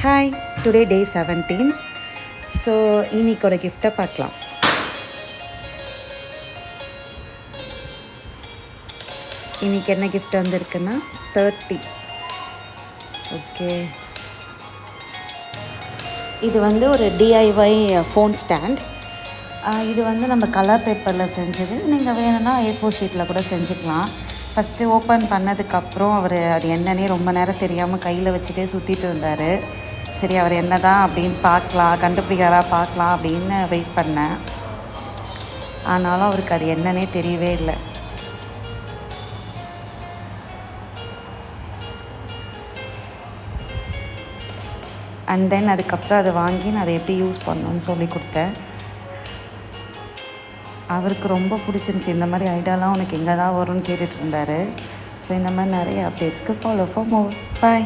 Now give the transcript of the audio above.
Hi, today டே 17. So இன்னைக்கோட கிஃப்ட்டை பார்க்கலாம். இன்றைக்கி என்ன கிஃப்ட் வந்திருக்குன்னா 30. ஓகே, இது வந்து ஒரு டிஐஒய் ஃபோன் ஸ்டாண்ட். இது வந்து நம்ம கலர் பேப்பரில் செஞ்சது. நீங்கள் வேணும்னா A4 ஷீட்டில் கூட செஞ்சுக்கலாம். ஃபஸ்ட்டு ஓப்பன் பண்ணதுக்கப்புறம் அவர் அது என்னன்னே ரொம்ப நேரம் தெரியாமல் கையில் வச்சுட்டே சுற்றிட்டு இருந்தார். சரி, அவர் என்ன தான் அப்படின்னு கண்டுபிடிக்காரா பார்க்கலாம் அப்படின்னு வெயிட் பண்ணேன். ஆனாலும் அவருக்கு அது என்னன்னே தெரியவே இல்லை. அண்ட் தென் அதுக்கப்புறம் அதை வாங்கி நான் அதை எப்படி யூஸ் பண்ணணும்னு சொல்லி கொடுத்தேன். அவருக்கு ரொம்ப பிடிச்சிருந்துச்சி. இந்த மாதிரி ஐடியாலாம் உனக்கு எங்கே தான் வரும்னு கேட்டுட்டு இருந்தார். ஸோ இந்த மாதிரி நிறைய அப்டேட்ஸ்க்கு ஃபாலோ ஃபார் மோர். பாய்.